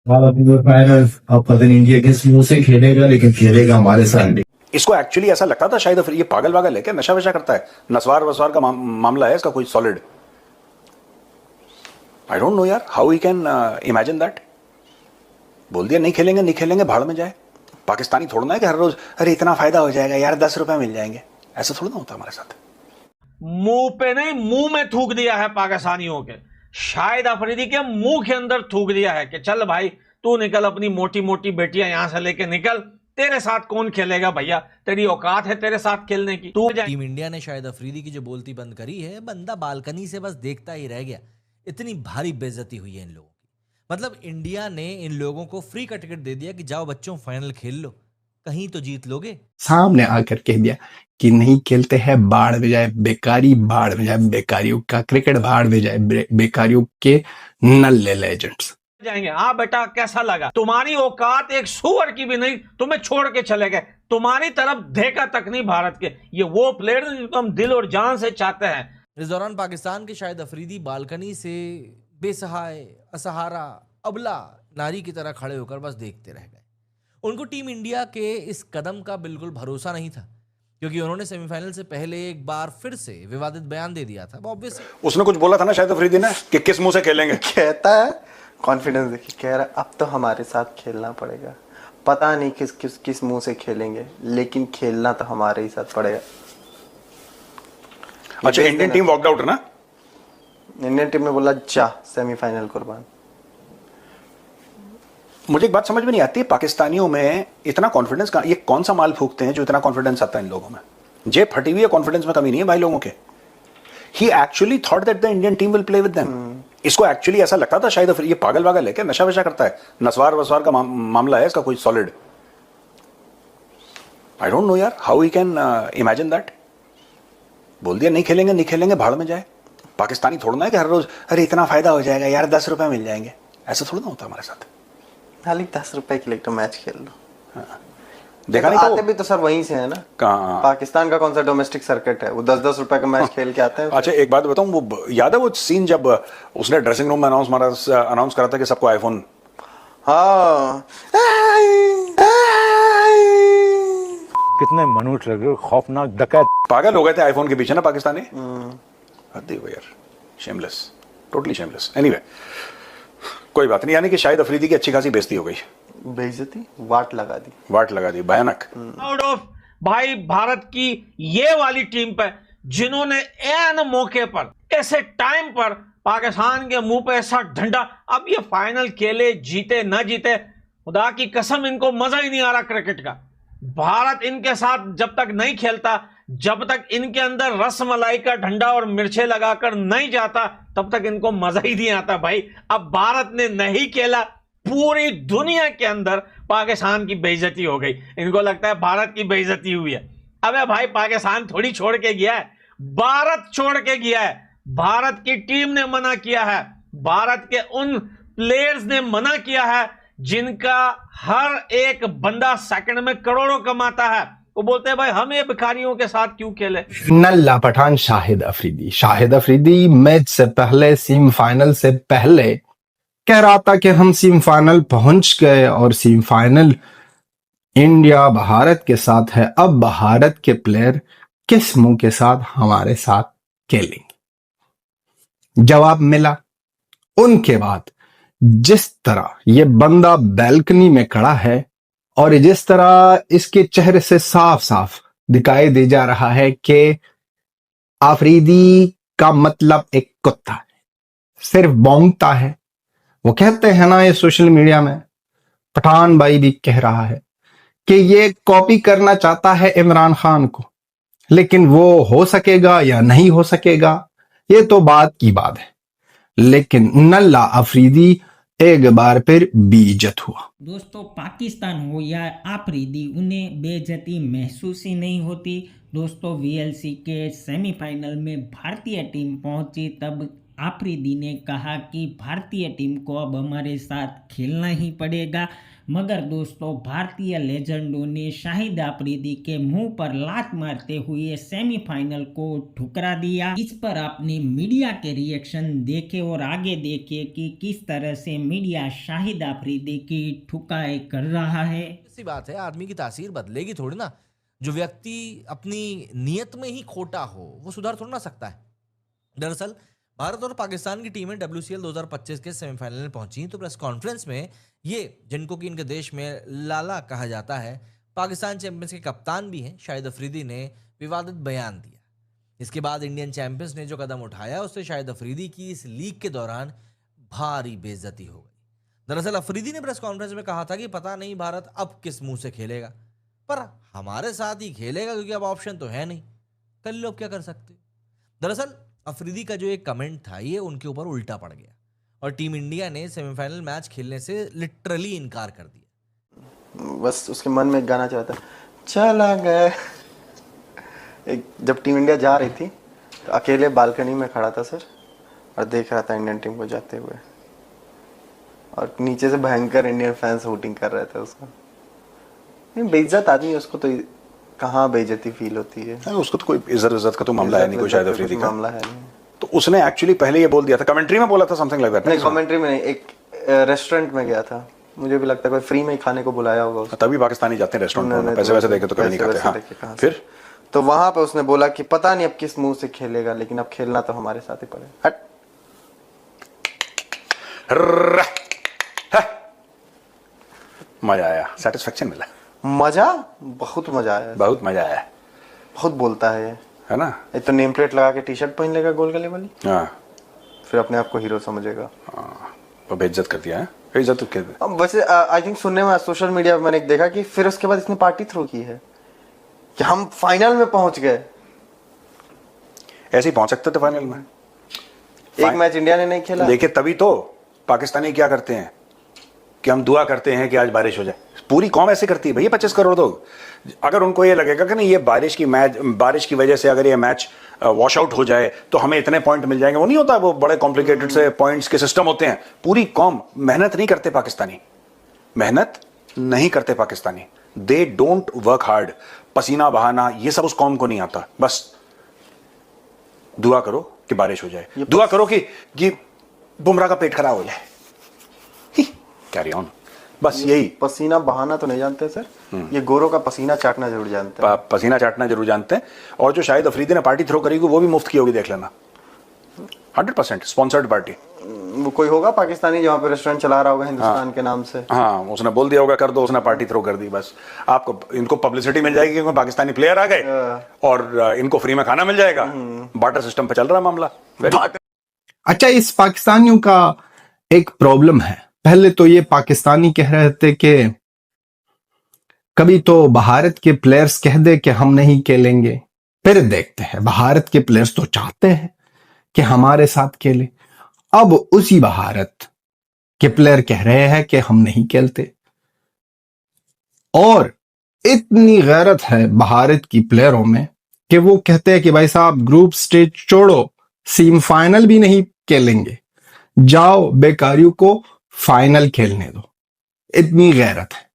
Final अब पता नहीं इंडिया किस मुंह से खेलेगा, लेकिन खेलेगा हमारे साथ। इसको एक्चुअली ऐसा लगता था शायद ये पागल वागल है क्या, नशा वशा करता है, नस्वार वसवार का मामला है इसका कोई सॉलिड। आई डोंट नो यार how he can imagine that. बोल दिया नहीं खेलेंगे नहीं खेलेंगे, भाड़ में जाए। पाकिस्तानी थोड़ा ना है कि हर रोज अरे इतना फायदा हो जाएगा यार, 10 रुपए मिल जाएंगे, ऐसा थोड़ा ना होता हमारे साथ। मुंह पे नहीं, मुंह में थूक दिया है पाकिस्तानियों के। शाहिद अफरीदी के मुंह के अंदर थूक दिया है कि चल भाई तू निकल, अपनी मोटी मोटी बेटियां यहां से लेके निकल, तेरे साथ कौन खेलेगा भैया, तेरी औकात है तेरे साथ खेलने की। तू टीम इंडिया ने शाहिद अफरीदी की जो बोलती बंद करी है, बंदा बालकनी से बस देखता ही रह गया। इतनी भारी बेइज्जती हुई है इन लोगों की। मतलब इंडिया ने इन लोगों को फ्री का टिकट दे दिया कि जाओ बच्चों फाइनल खेल लो, कहीं तो जीत लोगे। सामने आकर कह दिया कि नहीं खेलते हैं, बाढ़ में जाए बेकारी, बाढ़ में जाए बेकारियों का क्रिकेट, बाढ़ में जाए बेकारियों के नल्ले लेजेंड्स। जाएंगे। हाँ बेटा कैसा लगा, तुम्हारी औकात एक सुअर की भी नहीं, तुम्हें छोड़ के चले गए, तुम्हारी तरफ देखा तक नहीं भारत के। ये वो प्लेयर जिनको हम दिल और जान से चाहते हैं। इस दौरान पाकिस्तान के शाहिद अफरीदी बालकनी से बेसहाय, असहारा, अबला नारी की तरह खड़े होकर बस देखते रह गए। उनको टीम इंडिया के इस कदम का बिल्कुल भरोसा नहीं था, क्योंकि उन्होंने सेमीफाइनल से पहले एक बार फिर से विवादित बयान दे दिया था। ऑब्वियस उसने कुछ बोला था ना शाहिद अफरीदी ने कि किस मुंह से खेलेंगे। कहता है कॉन्फिडेंस देखिए, कह रहा है अब तो हमारे साथ खेलना पड़ेगा, पता नहीं किस किस किस मुंह से खेलेंगे, लेकिन खेलना तो हमारे ही साथ पड़ेगा। अच्छा इंडियन टीम वॉकड आउट ना, इंडियन टीम ने बोला जा सेमीफाइनल कुर्बान। मुझे एक बात समझ में नहीं आती, पाकिस्तानियों में इतना कॉन्फिडेंस का, ये कौन सा माल फूकते हैं जो इतना कॉन्फिडेंस आता है इन लोगों में। जेब फटी हुई है, कॉन्फिडेंस में कमी नहीं है भाई लोगों के। ही actually thought that the Indian team will play with them. इसको एक्चुअली ऐसा लगता था शायद ये पागल वागल है क्या, नशा वशा करता है, नस्वार वसवार का मामला है इसका कोई सॉलिड। आई डोंट नो यार how he can imagine that. बोल दिया नहीं खेलेंगे नहीं खेलेंगे, भाड़ में जाए। पाकिस्तानी थोड़ा ना है कि हर रोज अरे इतना फायदा हो जाएगा यार, 10 रुपए मिल जाएंगे, ऐसा थोड़ा ना होता हमारे साथ। खाली 10 रुपए के लिए तो मैच खेल लो। हाँ। देखा नहीं आते भी तो सर वहीं से है ना, कहाँ पाकिस्तान का कौन सा डोमेस्टिक सर्किट है, वो 10-10 रुपए का मैच खेल के आते हैं। अच्छा एक बात बताऊं, वो याद है वो सीन जब उसने ड्रेसिंग रूम में अनाउंस करा था कि सबको आईफोन। हाँ कितने मनुष्य लग रहे हो, खौफनाक डकैत। पागल हो गए थे आईफोन के पीछे ना पाकिस्तानी। हद ही यार, शेमलेस, टोटली शेमलेस। एनीवे कोई बात नहीं, यानी कि शाहिद अफरीदी की अच्छी खासी बेइज्जती हो गई। बेइज्जती वाट लगा दी भयानक। आउट ऑफ भाई भारत की ये वाली टीम पे, जिन्होंने एन मौके पर ऐसे टाइम पर पाकिस्तान के मुंह पे ऐसा डंडा। अब ये फाइनल खेले जीते ना जीते, खुदा की कसम इनको मजा ही नहीं आ रहा क्रिकेट का। भारत इनके साथ जब तक नहीं खेलता, जब तक इनके अंदर रसमलाई का डंडा और मिर्चे लगाकर नहीं जाता, तब तक इनको मजा ही नहीं आता भाई। अब भारत ने नहीं खेला, पूरी दुनिया के अंदर पाकिस्तान की बेइज्जती हो गई। इनको लगता है भारत की बेइज्जती हुई है। अबे भाई पाकिस्तान थोड़ी छोड़ के गया है, भारत छोड़ के गया है। भारत की टीम ने मना किया है, भारत के उन प्लेयर्स ने मना किया है जिनका हर एक बंदा सेकंड में करोड़ों कमाता है। वो बोलते हैं भाई हम ये भिखारियों के साथ क्यों खेले। नल्ला पठान शाहिद अफरीदी मैच से पहले, सेमीफाइनल से पहले कह रहा था कि हम सेमीफाइनल पहुंच गए और सेमीफाइनल इंडिया भारत के साथ है, अब भारत के प्लेयर किस मुंह के साथ हमारे साथ खेलेंगे। जवाब मिला उनके बाद। जिस तरह ये बंदा बैल्कनी में खड़ा है और जिस तरह इसके चेहरे से साफ साफ दिखाई दे जा रहा है कि अफरीदी का मतलब एक कुत्ता है, सिर्फ भौंकता है। वो कहते हैं ना ये सोशल मीडिया में, पठान भाई भी कह रहा है कि ये कॉपी करना चाहता है इमरान खान को, लेकिन वो हो सकेगा या नहीं हो सकेगा ये तो बात की बात है। लेकिन नल्ला अफरीदी एक बार फिर बेइज्जत हुआ। दोस्तों पाकिस्तान हो या आफरीदी, उन्हें बेइज्जती महसूस ही नहीं होती। दोस्तों वीएलसी के सेमीफाइनल में भारतीय टीम पहुंची, तब आफरीदी ने कहा कि भारतीय टीम को अब हमारे साथ खेलना ही पड़ेगा। मगर दोस्तों भारतीय लेजेंडों ने शाहिद अफरीदी के मुंह पर लात मारते हुए सेमीफाइनल को ठुकरा दिया। इस पर आपने मीडिया के रिएक्शन देखे और आगे देखे कि किस तरह से मीडिया शाहिद अफरीदी की ठुकाई कर रहा है। सी बात है, आदमी की तासीर बदलेगी थोड़ी ना। जो व्यक्ति अपनी नियत में ही खोटा हो वो सुधार थोड़ा ना सकता है। दरअसल भारत और पाकिस्तान की टीमें WCL 2025 के सेमीफाइनल में पहुंची तो प्रेस कॉन्फ्रेंस में ये, जिनको कि इनके देश में लाला कहा जाता है, पाकिस्तान चैंपियंस के कप्तान भी हैं शाहिद अफरीदी, ने विवादित बयान दिया। इसके बाद इंडियन चैंपियंस ने जो कदम उठाया उससे शाहिद अफरीदी की इस लीग के दौरान भारी बेइज्जती हो गई। दरअसल अफरीदी ने प्रेस कॉन्फ्रेंस में कहा था कि पता नहीं भारत अब किस मुंह से खेलेगा, पर हमारे साथ ही खेलेगा क्योंकि अब ऑप्शन तो है नहीं, कर लो, अब क्या कर सकते हो। दरअसल अफरीदी का जो एक कमेंट था ये उनके ऊपर उल्टा पड़ गया और टीम इंडिया ने सेमीफाइनल मैच खेलने से लिटरली इनकार कर दिया। बस उसके मन में एक गाना चाहता, चला गया। जब टीम इंडिया जा रही थी तो अकेले बालकनी में खड़ा था सर और देख रहा था इंडियन टीम को जाते हुए, और नीचे से भयंकर इंडियन फैंस वोटिंग कर रहे थे उसको। बेइज्जत आदमी, उसको तो कहाँ बेइज्जती फील होती है। उसको तो कोई इज्जत का तो मामला है नहीं, कोई शाहिद अफरीदी का मामला है नहीं। तो उसने एक्चुअली पहले ये बोल दिया था, कमेंट्री में बोला था समथिंग लाइक दैट। नहीं, कमेंट्री में नहीं, एक रेस्टोरेंट में गया था, मुझे भी लगता है कोई फ्री में ही खाने को बुलाया होगा उसको। तभी पाकिस्तानी जाते हैं रेस्टोरेंट में, पैसे वैसे देके तो कभी नहीं खाते। हाँ, फिर तो वहां पे उसने बोला कि पता नहीं अब किस मुंह से खेलेगा, लेकिन अब खेलना तो हमारे साथ ही पड़ेगा। मजा आया, सेटिस्फेक्शन मिला। मजा, बहुत मजा आया, बहुत मजा आया। बहुत बोलता है ये, है ना। एक तो नेम प्लेट लगा के टी शर्ट पहन लेगा गोल गले वाली, हाँ, फिर अपने आप को हीरो समझेगा। हाँ, वो बेइज्जत कर दिया है। इज्जत तो अब वैसे आई थिंक सुनने में सोशल मीडिया पे मैंने देखा कि फिर उसके बाद इसने पार्टी थ्रो की है कि हम फाइनल में पहुंच गए। ऐसे ही पहुंच सकते थे फाइनल में। एक मैच इंडिया ने नहीं खेला। देखिए तभी तो पाकिस्तानी क्या करते हैं कि हम दुआ करते हैं कि आज बारिश हो जाए। पूरी कौम ऐसे करती है भैया, 25 करोड़ दो। अगर उनको ये लगेगा कि नहीं ये बारिश की वजह से अगर ये मैच वॉश आउट हो जाए तो हमें इतने पॉइंट मिल जाएंगे, वो नहीं होता। वो बड़े कॉम्प्लिकेटेड से पॉइंट्स के सिस्टम होते हैं। पूरी कौम मेहनत नहीं करते पाकिस्तानी, मेहनत नहीं करते Pakistani. They don't work hard. पसीना बहाना ये सब उस कौम को नहीं आता। बस दुआ करो कि बारिश हो जाए, दुआ करो कि बुमराह का पेट खराब हो जाए। कैरी ऑन, बस यही। पसीना बहाना तो नहीं जानते सर, ये गोरों का पसीना चाटना जरूर जानते हैं। पसीना चाटना जरूर जानते हैं। और जो शाहिद अफरीदी ने पार्टी थ्रो करी वो भी मुफ्त की होगी, देख लेना। 100% स्पॉन्सर्ड पार्टी। वो कोई होगा पाकिस्तानी जहाँ पे रेस्टोरेंट चला रहा होगा हिंदुस्तान के नाम से। हाँ, उसने बोल दिया होगा कर दो, उसने पार्टी थ्रो कर दी। बस आपको इनको पब्लिसिटी मिल जाएगी क्योंकि पाकिस्तानी प्लेयर आ गए और इनको फ्री में खाना मिल जाएगा। बार्टर सिस्टम पे चल रहा मामला। अच्छा, इस पाकिस्तानियों का एक प्रॉब्लम है। पहले तो ये पाकिस्तानी कह रहे थे कि कभी तो भारत के प्लेयर्स कह दे कि हम नहीं खेलेंगे, फिर देखते हैं। भारत के प्लेयर्स तो चाहते हैं कि हमारे साथ खेले। अब उसी भारत के प्लेयर कह रहे हैं कि हम नहीं खेलते। और इतनी गैरत है भारत की प्लेयरों में कि वो कहते हैं कि भाई साहब ग्रुप स्टेज छोड़ो, सेमीफाइनल भी नहीं खेलेंगे, जाओ बेकारियों को फाइनल खेलने दो। इतनी गैरत है।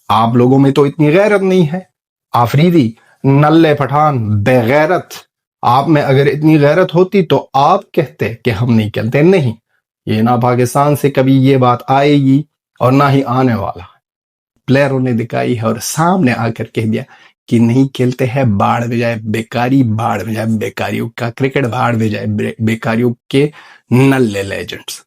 आप लोगों में तो इतनी गैरत नहीं है। अफरीदी, नल्ले पठान, बेगैरत, आप में अगर इतनी गैरत होती तो आप कहते कि हम नहीं खेलते। नहीं, ये ना पाकिस्तान से कभी ये बात आएगी और ना ही आने वाला। प्लेयरों ने दिखाई है और सामने आकर कह दिया कि नहीं खेलते हैं, बाढ़ में जाए बेकारी, बाढ़ में जाए बेकारियों का क्रिकेट, बाढ़ में जाए बेकारियों के नल्ले लेजेंड्स।